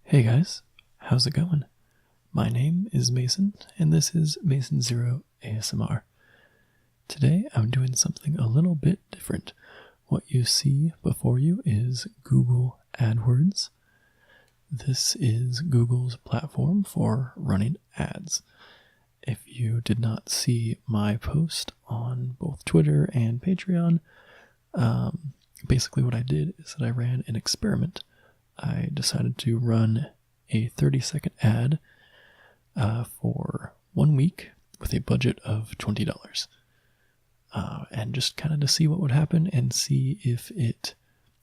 Hey guys, how's it going? My name is Mason, and this is Mason Zero ASMR. Today I'm doing something a little bit different. What you see before you is Google AdWords. This is Google's platform for running ads. If you did not see my post on both Twitter and Patreon, basically what I did is that I ran an experiment. I decided to run a 30-second ad for 1 week with a budget of $20, and just kind of to see what would happen and see if it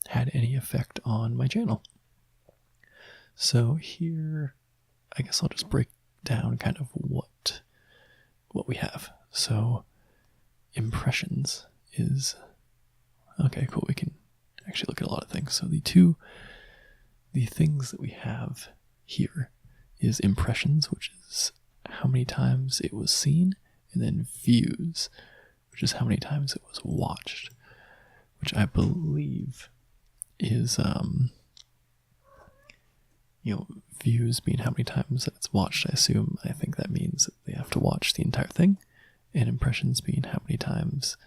had any effect on my channel. So here, I guess I'll just break down kind of what we have. So impressions is, okay, cool, we can actually look at a lot of things. So the things that we have here is impressions, which is how many times it was seen, and then views, which is how many times it was watched, which I believe is, views being how many times that it's watched. I think that means that they have to watch the entire thing, and impressions being how many times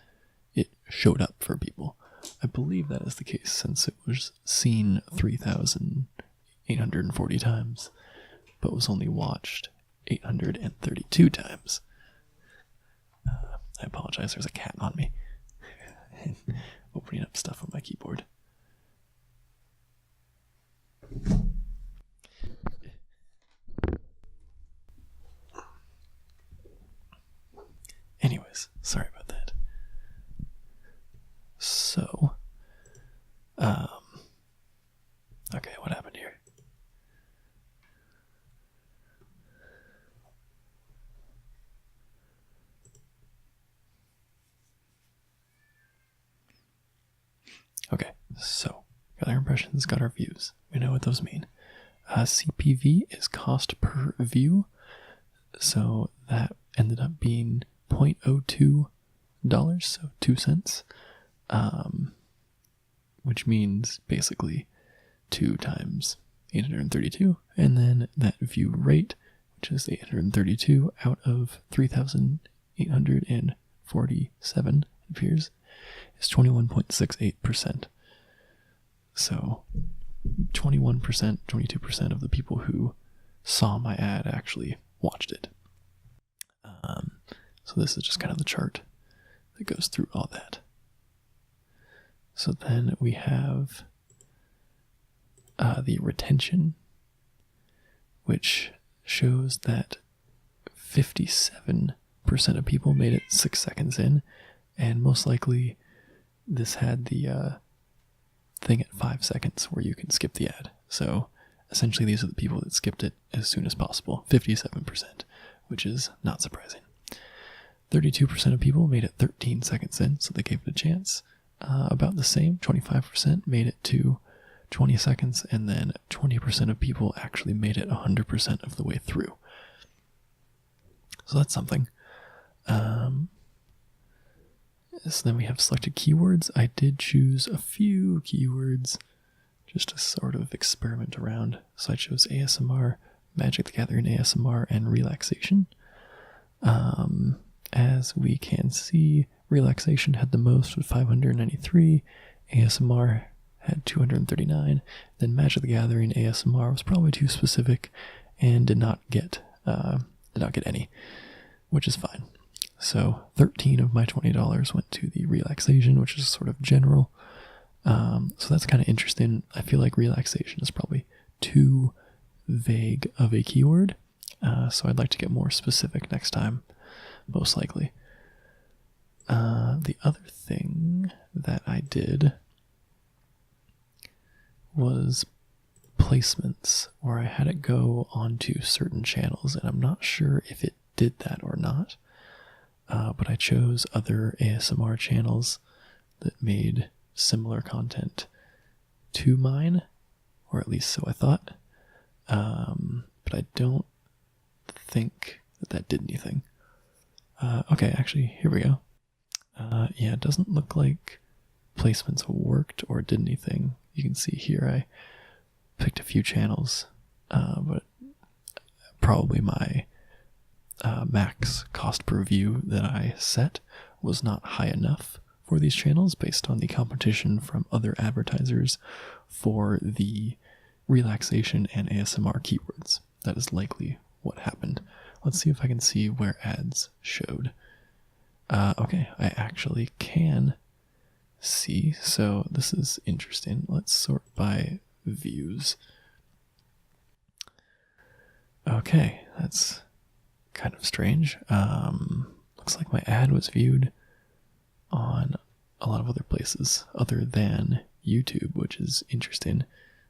it showed up for people. I believe that is the case since it was seen 3,840 times, but was only watched 832 times. I apologize, there's a cat on me. Opening up stuff on my keyboard. Anyways, sorry about that. So, okay, what happened here? Okay, so, got our impressions, got our views. We know what those mean. CPV is cost per view, so that ended up being $0.02, so 2 cents. Which means basically 2 times 832, and then that view rate, which is 832 out of 3,847, it appears, is 21.68%. So 21%, 22% of the people who saw my ad actually watched it. So this is just kind of the chart that goes through all that. So then we have the retention, which shows that 57% of people made it 6 seconds in, and most likely this had the thing at 5 seconds where you can skip the ad. So essentially these are the people that skipped it as soon as possible, 57%, which is not surprising. 32% of people made it 13 seconds in, so they gave it a chance. About the same, 25% made it to 20 seconds, and then 20% of people actually made it 100% of the way through. So that's something. So then we have selected keywords. I did choose a few keywords just to sort of experiment around. So I chose ASMR, Magic the Gathering ASMR, and relaxation. As we can see, relaxation had the most with 593, ASMR had 239, then Magic the Gathering ASMR was probably too specific and did not get any, which is fine. So 13 of my $20 went to the relaxation, which is sort of general. So that's kind of interesting. I feel like relaxation is probably too vague of a keyword, so I'd like to get more specific next time, most likely. The other thing that I did was placements, where I had it go onto certain channels, and I'm not sure if it did that or not, but I chose other ASMR channels that made similar content to mine, or at least so I thought, but I don't think that did anything. Okay, actually, here we go. Yeah, it doesn't look like placements worked or did anything. You can see here I picked a few channels, but probably my max cost per view that I set was not high enough for these channels based on the competition from other advertisers for the relaxation and ASMR keywords. That is likely what happened. Let's see if I can see where ads showed. Okay, I actually can see, so this is interesting. Let's sort by views. Okay, that's kind of strange. Looks like my ad was viewed on a lot of other places other than YouTube, which is interesting.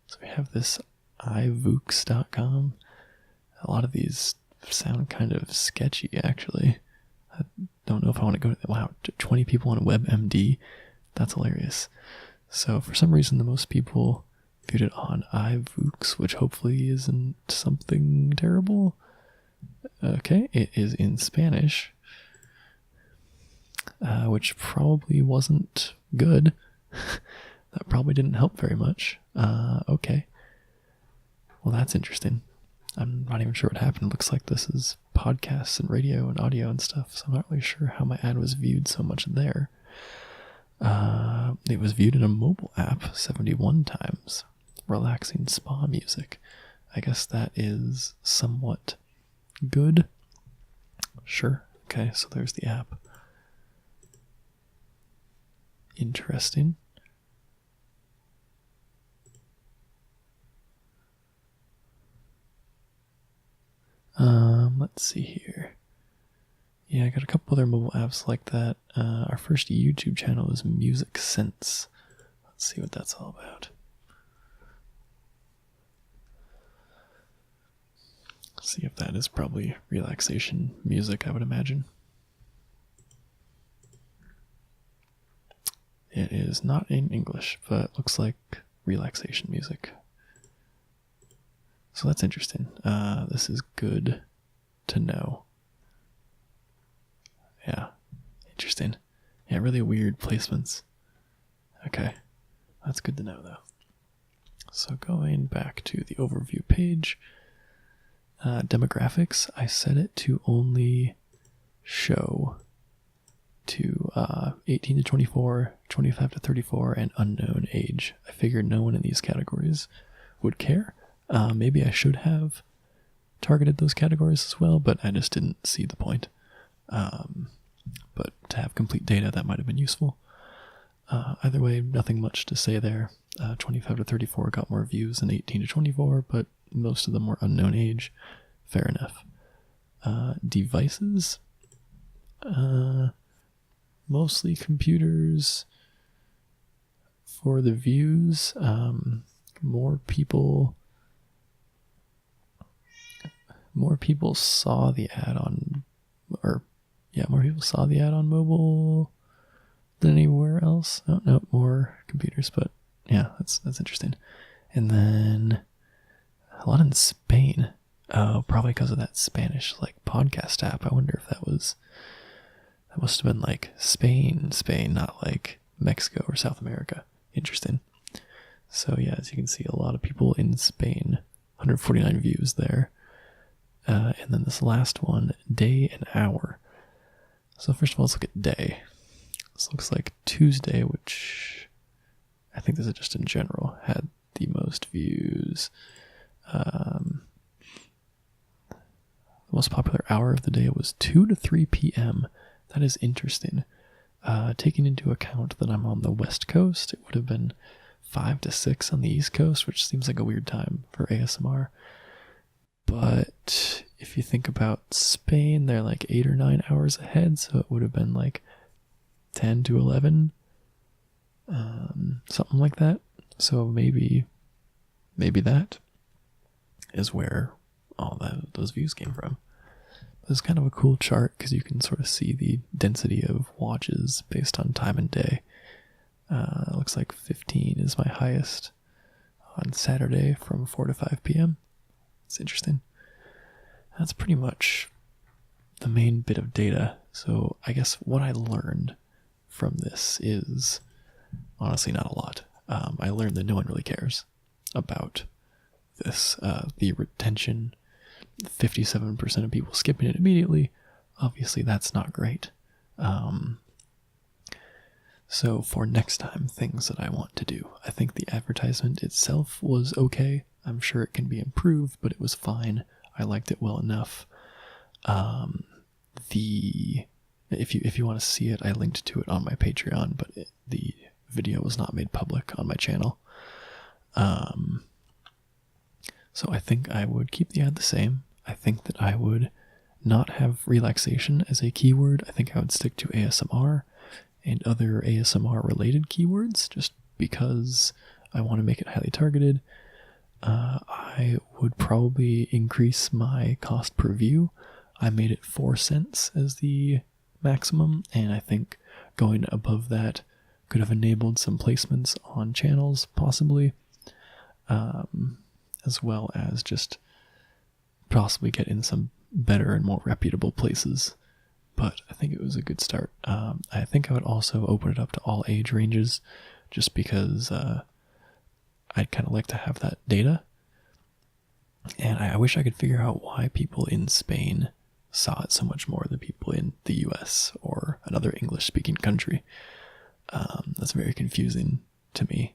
So we have this ivoox.com. A lot of these sound kind of sketchy, actually. I don't know if I want to go to that. Wow, 20 people on WebMD. That's hilarious. So for some reason, the most people viewed it on iVoox, which hopefully isn't something terrible. Okay, it is in Spanish, which probably wasn't good. That probably didn't help very much. Okay. Well, that's interesting. I'm not even sure what happened. It looks like this is podcasts and radio and audio and stuff, so I'm not really sure how my ad was viewed so much there. It was viewed in a mobile app 71 times. Relaxing spa music. I guess that is somewhat good. Sure. Okay, so there's the app. Interesting. Let's see here. Yeah, I got a couple other mobile apps like that. Our first YouTube channel is Music Sense. Let's see what that's all about. See if that is probably relaxation music, I would imagine. It is not in English, but it looks like relaxation music. So that's interesting. This is good to know. Yeah, interesting. Yeah, really weird placements. Okay, that's good to know though. So going back to the overview page, demographics, I set it to only show to 18 to 24, 25 to 34, and unknown age. I figured no one in these categories would care. Maybe I should have targeted those categories as well, but I just didn't see the point. But to have complete data, that might have been useful. Either way, nothing much to say there. 25 to 34 got more views than 18 to 24, but most of them were unknown age. Fair enough. Devices, mostly computers. For the views, more people saw the ad on, more people saw the ad on mobile than anywhere else. Oh, no, more computers, but yeah, that's interesting. And then a lot in Spain. Oh, probably because of that Spanish podcast app. I wonder if that must have been Spain, not like Mexico or South America. Interesting. So yeah, as you can see, a lot of people in Spain, 149 views there. And then this last one, day and hour. So first of all, let's look at day. This looks like Tuesday, which I think this is just in general, had the most views. The most popular hour of the day was 2 to 3 p.m. That is interesting. Taking into account that I'm on the West Coast, it would have been 5 to 6 on the East Coast, which seems like a weird time for ASMR. But if you think about Spain, they're 8 or 9 hours ahead, so it would have been 10 to 11, something like that. So maybe that is where all those views came from. It's kind of a cool chart because you can sort of see the density of watches based on time and day. It looks like 15 is my highest on Saturday from 4 to 5 p.m. It's interesting. That's pretty much the main bit of data. So I guess what I learned from this is honestly not a lot. I learned that no one really cares about this. The retention, 57% of people skipping it immediately. Obviously, that's not great. So for next time, things that I want to do. I think the advertisement itself was okay. I'm sure it can be improved, but it was fine. I liked it well enough. If you want to see it, I linked to it on my Patreon, but the video was not made public on my channel. So I think I would keep the ad the same. I think that I would not have relaxation as a keyword. I think I would stick to ASMR and other ASMR related keywords just because I want to make it highly targeted. I would probably increase my cost per view. I made it 4 cents as the maximum, and I think going above that could have enabled some placements on channels, possibly, as well as just possibly get in some better and more reputable places. But I think it was a good start. I think I would also open it up to all age ranges, just because I'd kind of like to have that data. And I wish I could figure out why people in Spain saw it so much more than people in the US or another English-speaking country. That's very confusing to me,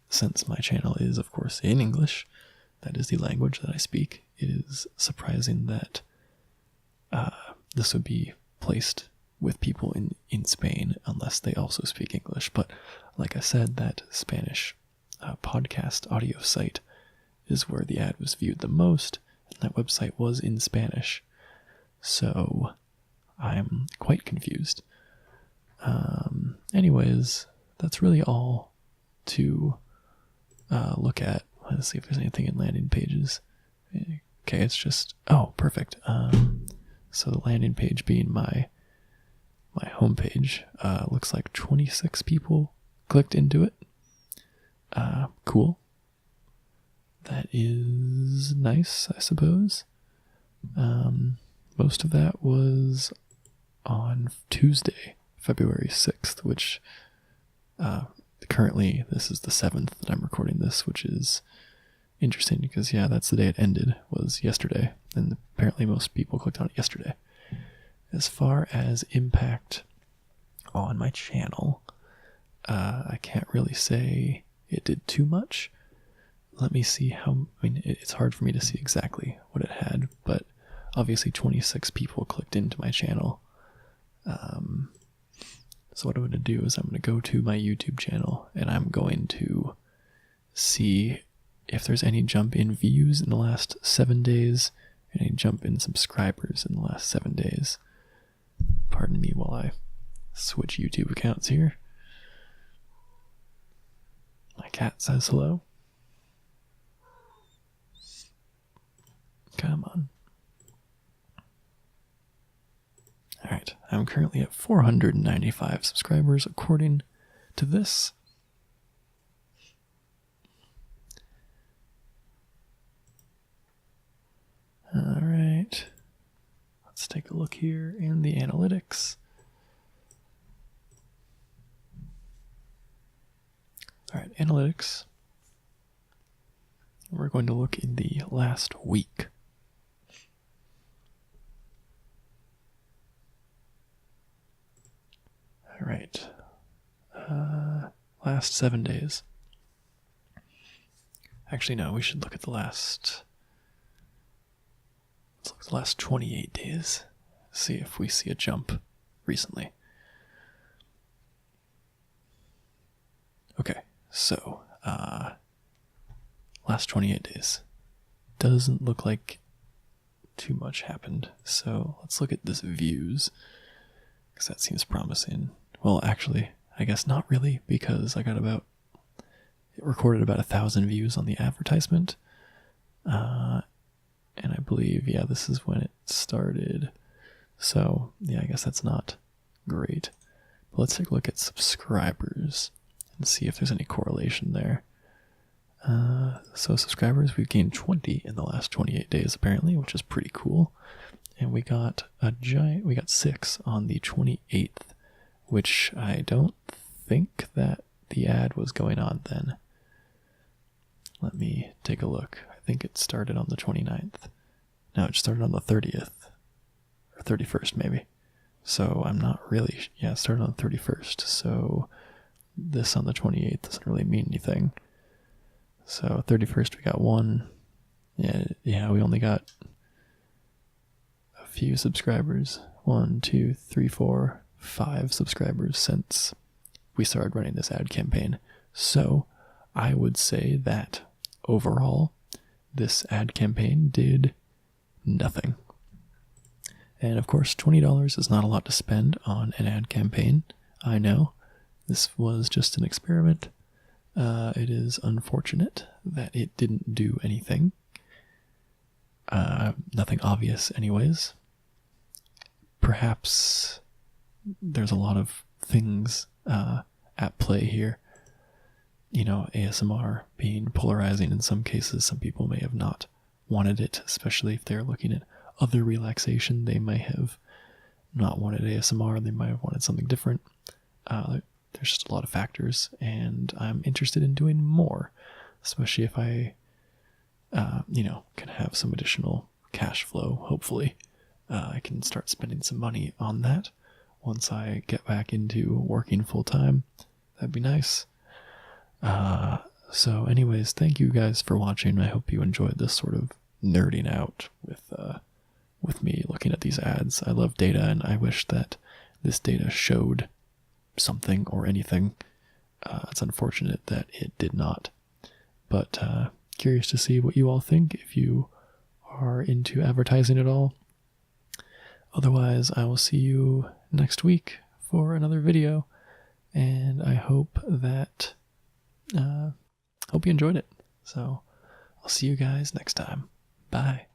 since my channel is, of course, in English. That is the language that I speak. It is surprising that this would be placed with people in Spain unless they also speak English. But like I said, that Spanish podcast audio site is where the ad was viewed the most, and that website was in Spanish. So I'm quite confused. Anyways, that's really all to look at. Let's see if there's anything in landing pages. Okay, it's just, oh, perfect. So the landing page being my homepage, looks like 26 people clicked into it. Cool. That is nice, I suppose. Most of that was on Tuesday, February 6th, which currently this is the 7th that I'm recording this, which is interesting because, yeah, that's the day it ended, was yesterday, and apparently most people clicked on it yesterday. As far as impact on my channel, I can't really say it did too much. Let me see how, it's hard for me to see exactly what it had, but obviously 26 people clicked into my channel. So what I'm going to do is I'm going to go to my YouTube channel and I'm going to see if there's any jump in views in the last 7 days, any jump in subscribers in the last 7 days. Pardon me while I switch YouTube accounts here. My cat says hello. Come on. Alright, I'm currently at 495 subscribers according to this. Alright, let's take a look here in the analytics. Alright, analytics. We're going to look in the last week. All right, last 7 days. Actually, no, we should look at the last, let's look at the last 28 days, see if we see a jump recently. Okay, so, last 28 days. Doesn't look like too much happened, so let's look at this views, because that seems promising. Well, actually, I guess not really, because I got it recorded about 1,000 views on the advertisement. And I believe, yeah, this is when it started. So, yeah, I guess that's not great. But let's take a look at subscribers and see if there's any correlation there. So subscribers, we've gained 20 in the last 28 days, apparently, which is pretty cool. And we got we got 6 on the 28th, which I don't think that the ad was going on then. Let me take a look. I think it started on the 29th. No, it started on the 30th. Or 31st, maybe. So I'm not really... Yeah, it started on the 31st. So this on the 28th doesn't really mean anything. So 31st we got 1. Yeah, we only got a few subscribers. 1, 2, 3, 4, 5 subscribers since we started running this ad campaign. So I would say that overall, this ad campaign did nothing. And of course, $20 is not a lot to spend on an ad campaign. I know. This was just an experiment. It is unfortunate that it didn't do anything. Nothing obvious anyways. Perhaps there's a lot of things at play here. You know, ASMR being polarizing in some cases. Some people may have not wanted it, especially if they're looking at other relaxation. They may have not wanted ASMR. They might have wanted something different. There's just a lot of factors, and I'm interested in doing more, especially if I, can have some additional cash flow, hopefully. I can start spending some money on that once I get back into working full time. That'd be nice. So anyways, thank you guys for watching. I hope you enjoyed this sort of nerding out with me looking at these ads. I love data, and I wish that this data showed something or anything. It's unfortunate that it did not. But curious to see what you all think, if you are into advertising at all. Otherwise, I will see you next week for another video, and I hope that hope you enjoyed it. So I'll see you guys next time. Bye.